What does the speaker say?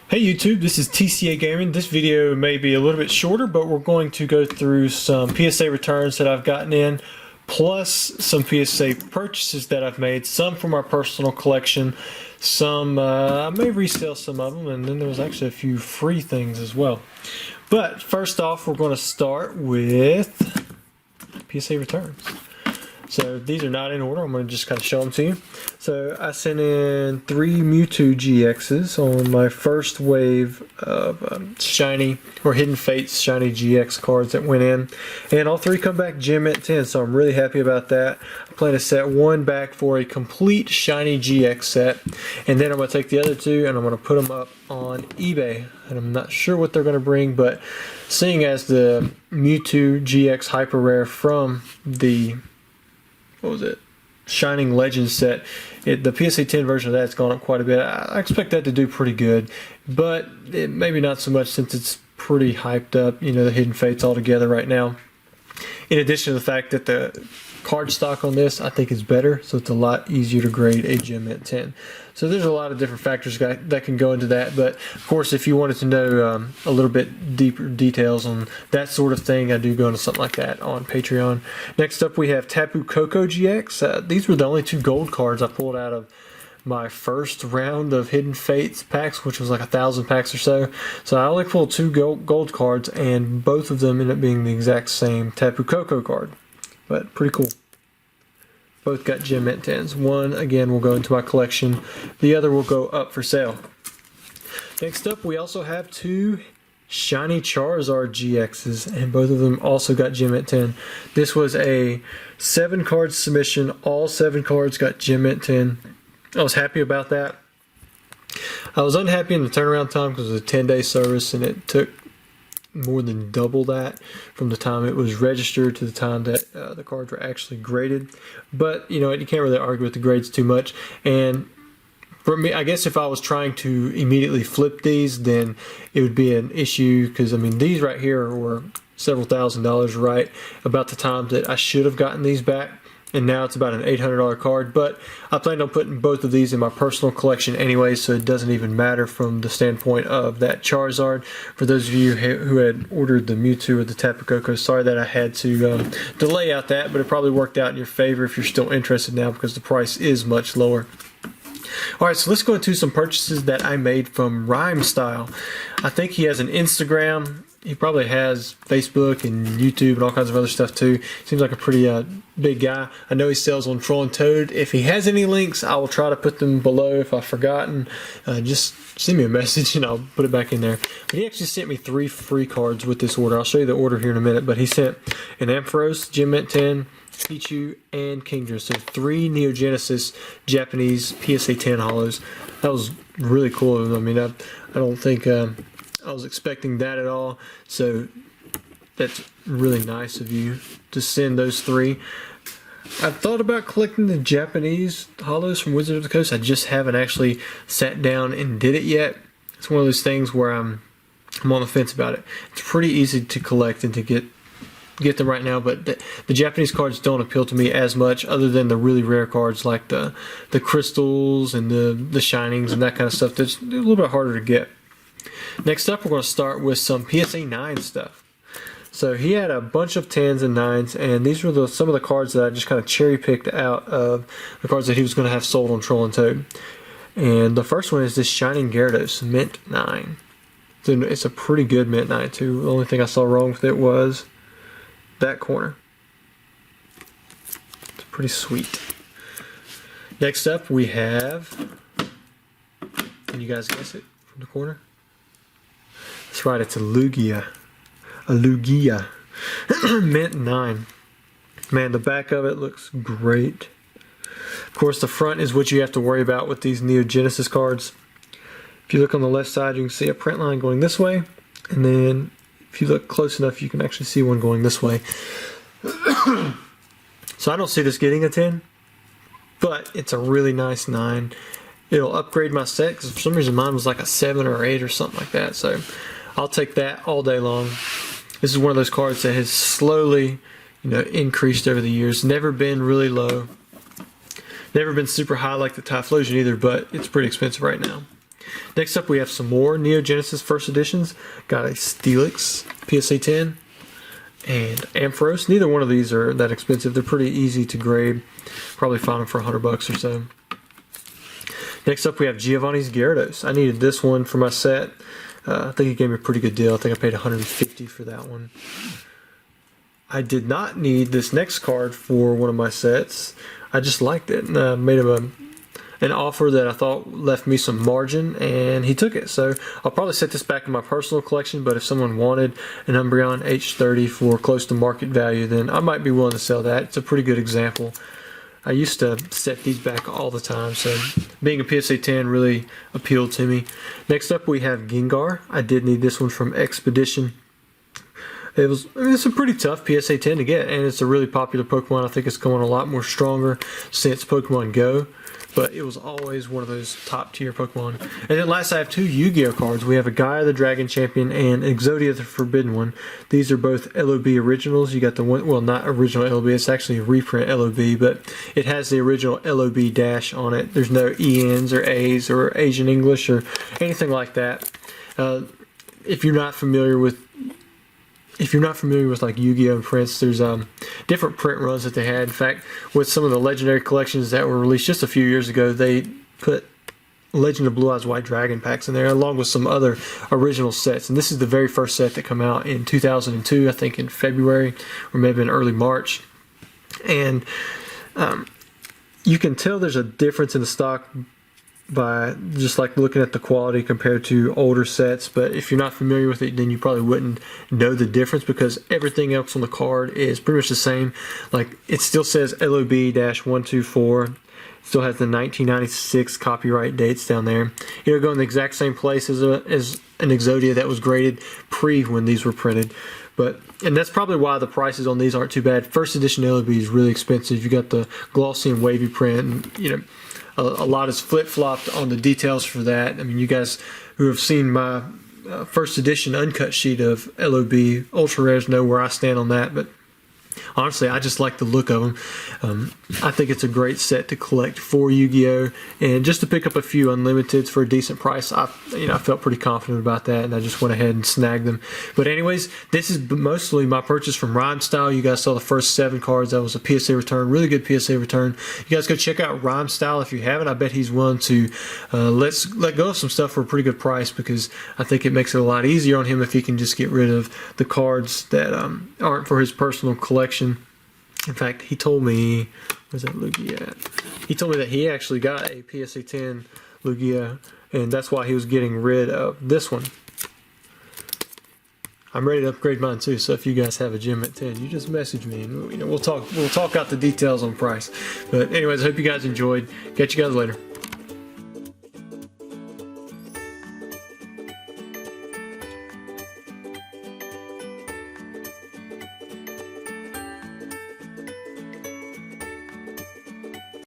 Hey YouTube, this is TCA Gaming. This video may be a little bit shorter, but we're going to go through some PSA returns that I've gotten in, plus some PSA purchases that I've made, some from our personal collection, some I may resell some of them, and then there was actually a few free things as well. But first off, we're going to start with PSA returns. So these are not in order. I'm going to just kind of show them to you. So I sent in 3 Mewtwo GXs on my first wave of shiny or Hidden Fates shiny GX cards that went in. And all 3 come back gem at 10, so I'm really happy about that. I plan to set 1 back for a complete shiny GX set. And then I'm going to take the other 2 and I'm going to put them up on eBay. And I'm not sure what they're going to bring, but seeing as the Mewtwo GX Hyper Rare from the Shining Legends set, the PSA 10 version of that's gone up quite a bit. I expect that to do pretty good, but maybe not so much since it's pretty hyped up, you know, the Hidden Fates altogether right now. In addition to the fact that the card stock on this I think is better, so it's a lot easier to grade a gem at 10. So there's a lot of different factors that can go into that, but of course if you wanted to know a little bit deeper details on that sort of thing, I do go into something like that on Patreon. Next up we have Taboo Cocoa Gx. These were the only 2 gold cards I pulled out of my first round of Hidden Fates packs, which was like 1,000 packs or so. So I only pulled 2 gold cards, and both of them ended up being the exact same Taboo Cocoa card. But pretty cool. Both got gem at 10s. One, again, will go into my collection. The other will go up for sale. Next up, we also have 2 shiny Charizard GXs, and both of them also got gem at 10. This was a 7-card submission. All 7 cards got gem at 10. I was happy about that. I was unhappy in the turnaround time because it was a 10-day service, and it took more than double that from the time it was registered to the time that the cards were actually graded. But you know, you can't really argue with the grades too much. And for me, I guess if I was trying to immediately flip these, then it would be an issue, because I mean these right here were several $1,000s right about the time that I should have gotten these back. And now it's about an $800 card, but I planned on putting both of these in my personal collection anyway, so it doesn't even matter from the standpoint of that Charizard. For those of you who had ordered the Mewtwo or the Taboo Cocoa, sorry that I had to delay out that, but it probably worked out in your favor if you're still interested now, because the price is much lower. Alright, so let's go into some purchases that I made from RHYMESTYLE. I think he has an Instagram. He probably has Facebook and YouTube and all kinds of other stuff too. Seems like a pretty big guy. I know he sells on Troll and Toad. If he has any links, I will try to put them below if I've forgotten. Just send me a message and I'll put it back in there. But he actually sent me 3 free cards with this order. I'll show you the order here in a minute. But he sent an Ampharos, Gem at 10, Pikachu, and Kingdra. So 3 Neo Genesis Japanese PSA 10 holos. That was really cool. I mean, I don't think I was expecting that at all, so that's really nice of you to send those 3. I've thought about collecting the Japanese holos from Wizard of the Coast. I just haven't actually sat down and did it yet. It's one of those things where I'm on the fence about it. It's pretty easy to collect and to get them right now, but the Japanese cards don't appeal to me as much, other than the really rare cards like the crystals and the shinings and that kind of stuff that's a little bit harder to get. Next up, we're going to start with some PSA 9 stuff. So he had a bunch of 10s and 9s, and these were some of the cards that I just kind of cherry picked out of the cards that he was going to have sold on Troll and Toad. And the first one is this Shining Gyarados, Mint 9. So it's a pretty good Mint 9 too. The only thing I saw wrong with it was that corner. It's pretty sweet. Next up, we have, can you guys guess it from the corner? That's right, it's a Lugia. A Lugia. Mint 9. Man, the back of it looks great. Of course, the front is what you have to worry about with these Neo Genesis cards. If you look on the left side, you can see a print line going this way. And then, if you look close enough, you can actually see one going this way. So I don't see this getting a 10. But it's a really nice 9. It'll upgrade my set, because for some reason mine was like a 7 or 8 or something like that. So I'll take that all day long. This is one of those cards that has slowly, you know, increased over the years. Never been really low. Never been super high like the Typhlosion either, but it's pretty expensive right now. Next up, we have some more Neo Genesis First Editions. Got a Steelix PSA 10 and Ampharos. Neither one of these are that expensive. They're pretty easy to grade. Probably find them for $100 or so. Next up, we have Giovanni's Gyarados. I needed this one for my set. I think he gave me a pretty good deal. I think I paid $150 for that one. I did not need this next card for one of my sets. I just liked it, and I made him an offer that I thought left me some margin, and he took it. So I'll probably set this back in my personal collection, but if someone wanted an Umbreon H30 for close to market value, then I might be willing to sell that. It's a pretty good example. I used to set these back all the time, so being a PSA 10 really appealed to me. Next up, we have Gengar. I did need this one from Expedition. It's a pretty tough PSA 10 to get, and it's a really popular Pokemon. I think it's going a lot more stronger since Pokemon Go, but it was always one of those top tier Pokemon. And then last, I have two Yu-Gi-Oh cards. We have a Gaia the Dragon Champion and Exodia the Forbidden One. These are both LOB originals. You got the one, well, not original LOB, it's actually a reprint LOB, but it has the original LOB dash on it. There's no ENs or A's or Asian English or anything like that. If you're not familiar with like Yu-Gi-Oh! And Prince, there's different print runs that they had. In fact, with some of the legendary collections that were released just a few years ago, they put Legend of Blue Eyes White Dragon packs in there, along with some other original sets. And this is the very first set that came out in 2002, I think in February, or maybe in early March. And you can tell there's a difference in the stock by just like looking at the quality compared to older sets, but if you're not familiar with it, then you probably wouldn't know the difference, because everything else on the card is pretty much the same. Like, it still says LOB-124, still has the 1996 copyright dates down there. It'll go in the exact same place as an Exodia that was graded pre when these were printed. And that's probably why the prices on these aren't too bad. First edition LOB is really expensive. You got the glossy and wavy print, and you know, a lot is flip-flopped on the details for that. I mean, you guys who have seen my first edition uncut sheet of LOB Ultra Rares know where I stand on that, but honestly, I just like the look of them. I think it's a great set to collect for Yu-Gi-Oh! And just to pick up a few Unlimiteds for a decent price, I felt pretty confident about that, and I just went ahead and snagged them. But anyways, this is mostly my purchase from RHYMESTYLE. You guys saw the first 7 cards. That was a PSA return, really good PSA return. You guys go check out RHYMESTYLE if you haven't. I bet he's willing to let go of some stuff for a pretty good price, because I think it makes it a lot easier on him if he can just get rid of the cards that aren't for his personal collection. In fact, he told me, where's that Lugia at? He told me that he actually got a PSA 10 Lugia, and that's why he was getting rid of this one. I'm ready to upgrade mine too, so if you guys have a gem at 10, you just message me, and we'll talk out the details on price. But anyways, I hope you guys enjoyed. Catch you guys later.